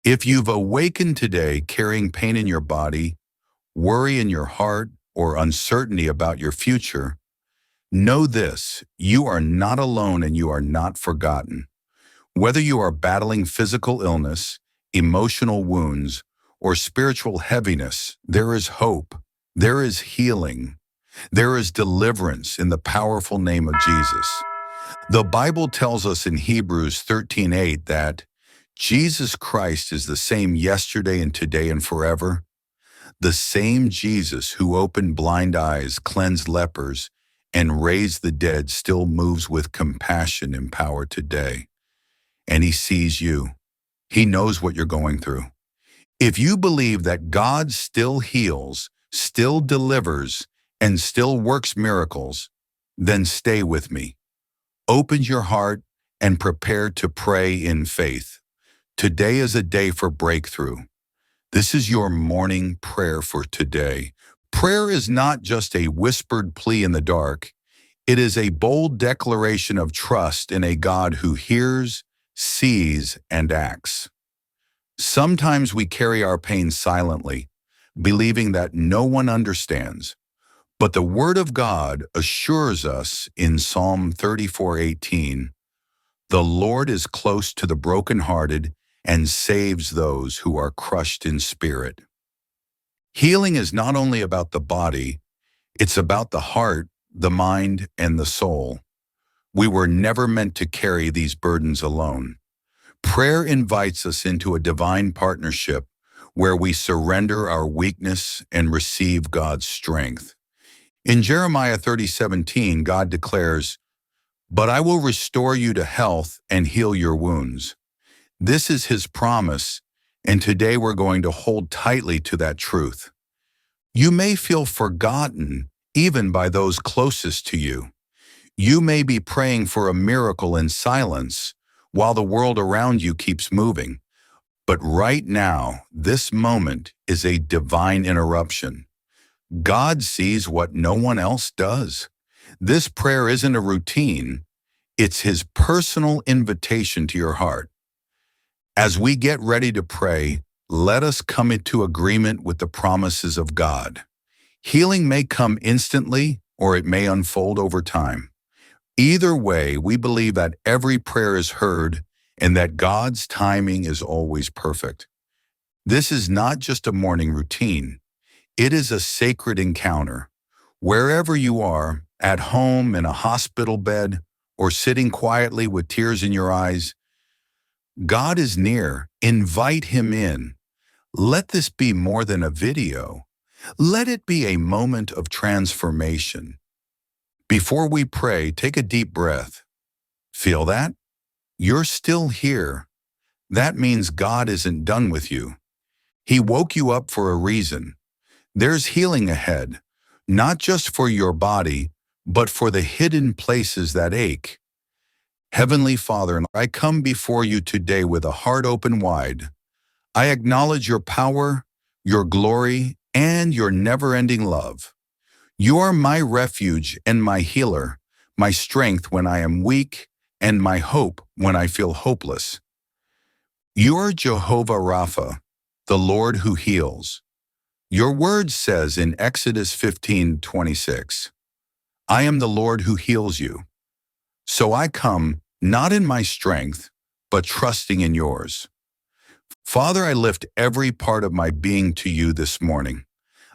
If you've awakened today carrying pain in your body, worry in your heart, or uncertainty about your future, know this: you are not alone and you are not forgotten. Whether you are battling physical illness, emotional wounds, or spiritual heaviness, there is hope, there is healing, there is deliverance in the powerful name of Jesus. The Bible tells us in Hebrews 13:8 that Jesus Christ is the same yesterday and today and forever. The same Jesus who opened blind eyes, cleansed lepers, and raised the dead still moves with compassion and power today. And he sees you. He knows what you're going through. If you believe that God still heals, still delivers, and still works miracles, then stay with me. Open your heart and prepare to pray in faith. Today is a day for breakthrough. This is your morning prayer for today. Prayer is not just a whispered plea in the dark. It is a bold declaration of trust in a God who hears, sees, and acts. Sometimes we carry our pain silently, believing that no one understands. But the Word of God assures us in Psalm 34:18, "The Lord is close to the brokenhearted and saves those who are crushed in spirit." Healing is not only about the body, it's about the heart, the mind, and the soul. We were never meant to carry these burdens alone. Prayer invites us into a divine partnership where we surrender our weakness and receive God's strength. In Jeremiah 30:17, God declares, "But I will restore you to health and heal your wounds." This is his promise, and today we're going to hold tightly to that truth. You may feel forgotten even by those closest to you. You may be praying for a miracle in silence while the world around you keeps moving. But right now, this moment is a divine interruption. God sees what no one else does. This prayer isn't a routine. It's his personal invitation to your heart. As we get ready to pray, let us come into agreement with the promises of God. Healing may come instantly, or it may unfold over time. Either way, we believe that every prayer is heard and that God's timing is always perfect. This is not just a morning routine. It is a sacred encounter. Wherever you are, at home, in a hospital bed, or sitting quietly with tears in your eyes, God is near. Invite him in. Let this be more than a video. Let it be a moment of transformation. Before we pray, take a deep breath. Feel that? You're still here. That means God isn't done with you. He woke you up for a reason. There's healing ahead, not just for your body, but for the hidden places that ache. Heavenly Father, I come before you today with a heart open wide. I acknowledge your power, your glory, and your never-ending love. You are my refuge and my healer, my strength when I am weak, and my hope when I feel hopeless. You are Jehovah Rapha, the Lord who heals. Your word says in Exodus 15:26, "I am the Lord who heals you." So I come, not in my strength, but trusting in yours. Father, I lift every part of my being to you this morning.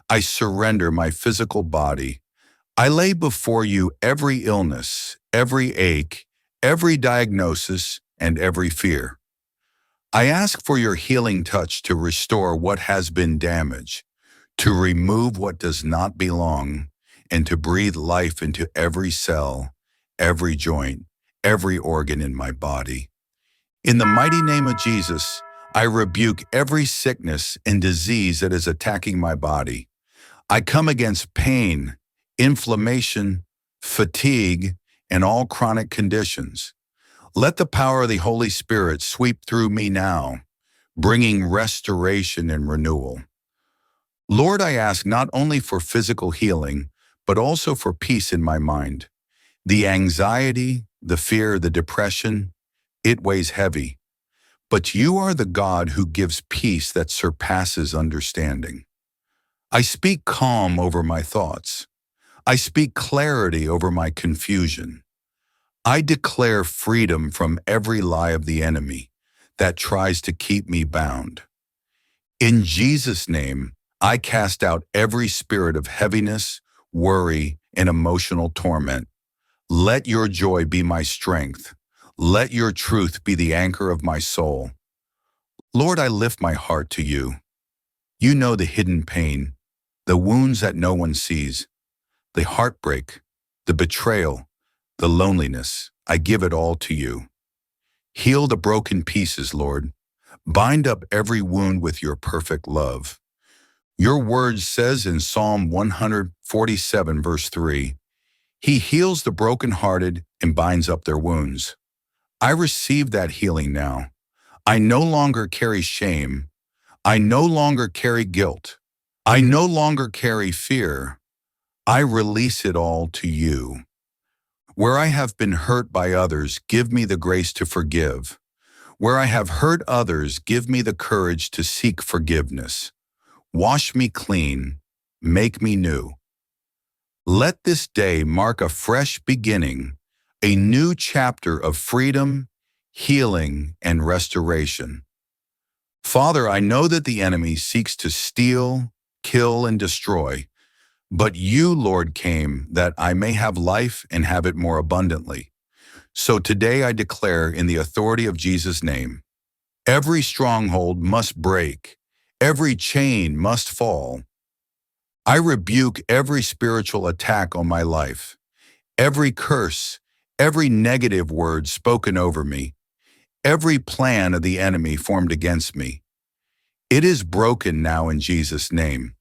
I surrender my physical body. I lay before you every illness, every ache, every diagnosis, and every fear. I ask for your healing touch to restore what has been damaged, to remove what does not belong, and to breathe life into every cell, every joint, every organ in my body. In the mighty name of Jesus, I rebuke every sickness and disease that is attacking my body. I come against pain, inflammation, fatigue, and all chronic conditions. Let the power of the Holy Spirit sweep through me now, bringing restoration and renewal. Lord, I ask not only for physical healing, but also for peace in my mind. The anxiety, the fear, the depression, it weighs heavy. but you are the God who gives peace that surpasses understanding. I speak calm over my thoughts. I speak clarity over my confusion. I declare freedom from every lie of the enemy that tries to keep me bound. In Jesus' name, I cast out every spirit of heaviness, worry, and emotional torment. Let your joy be my strength. Let your truth be the anchor of my soul. Lord, I lift my heart to you. You know the hidden pain, the wounds that no one sees, the heartbreak, the betrayal, the loneliness. I give it all to you. Heal the broken pieces, Lord. Bind up every wound with your perfect love. Your word says in Psalm 147, verse 3, He heals the brokenhearted and binds up their wounds. I receive that healing now. I no longer carry shame. I no longer carry guilt. I no longer carry fear. I release it all to you. Where I have been hurt by others, give me the grace to forgive. Where I have hurt others, give me the courage to seek forgiveness. Wash me clean, make me new. Let this day mark a fresh beginning, a new chapter of freedom, healing, and restoration. Father, I know that the enemy seeks to steal, kill, and destroy, but you, Lord, came that I may have life and have it more abundantly. So today I declare in the authority of Jesus' name, every stronghold must break, every chain must fall. I rebuke every spiritual attack on my life, every curse, every negative word spoken over me, every plan of the enemy formed against me. It is broken now in Jesus' name.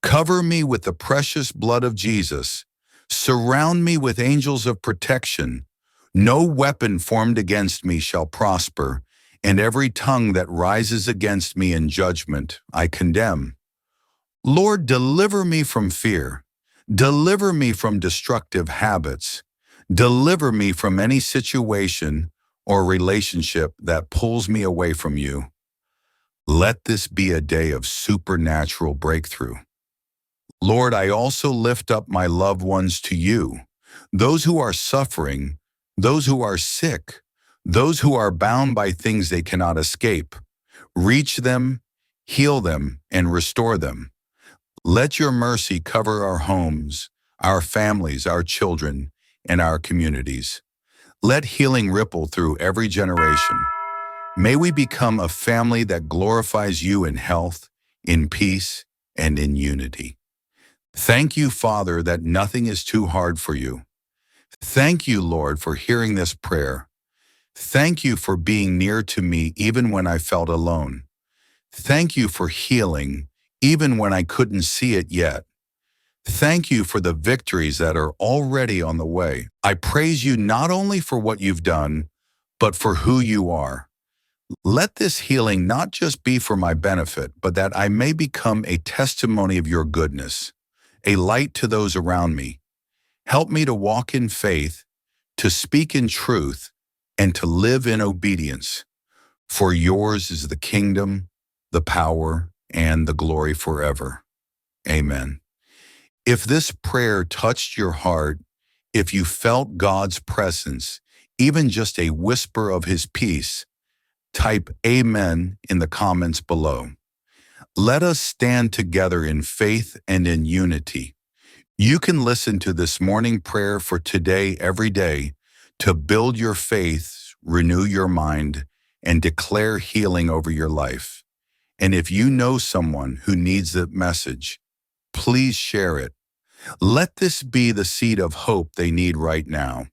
Cover me with the precious blood of Jesus. Surround me with angels of protection. No weapon formed against me shall prosper, and every tongue that rises against me in judgment I condemn. Lord, deliver me from fear. Deliver me from destructive habits. Deliver me from any situation or relationship that pulls me away from you. Let this be a day of supernatural breakthrough. Lord, I also lift up my loved ones to you, those who are suffering, those who are sick, those who are bound by things they cannot escape. Reach them, heal them, and restore them. Let your mercy cover our homes, our families, our children, and our communities. Let healing ripple through every generation. May we become a family that glorifies you in health, in peace, and in unity. Thank you, Father, that nothing is too hard for you. Thank you, Lord, for hearing this prayer. Thank you for being near to me even when I felt alone. Thank you for healing even when I couldn't see it yet. Thank you for the victories that are already on the way. I praise you not only for what you've done, but for who you are. Let this healing not just be for my benefit, but that I may become a testimony of your goodness, a light to those around me. Help me to walk in faith, to speak in truth, and to live in obedience. For yours is the kingdom, the power, and the glory forever. Amen. If this prayer touched your heart, if you felt God's presence, even just a whisper of His peace, type Amen in the comments below. Let us stand together in faith and in unity. You can listen to this morning prayer for today every day to build your faith, renew your mind, and declare healing over your life. And if you know someone who needs the message, please share it. Let this be the seed of hope they need right now.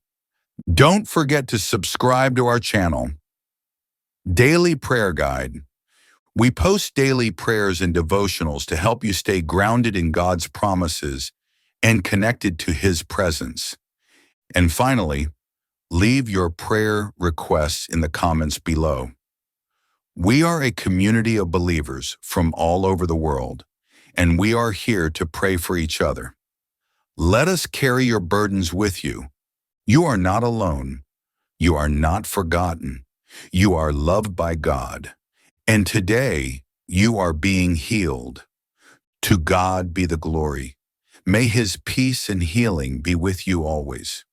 Don't forget to subscribe to our channel. Daily Prayer Guide. We post daily prayers and devotionals to help you stay grounded in God's promises and connected to His presence. And finally, leave your prayer requests in the comments below. We are a community of believers from all over the world, and we are here to pray for each other. Let us carry your burdens with you. You are not alone. You are not forgotten. You are loved by God, and today you are being healed. To God be the glory. May His peace and healing be with you always.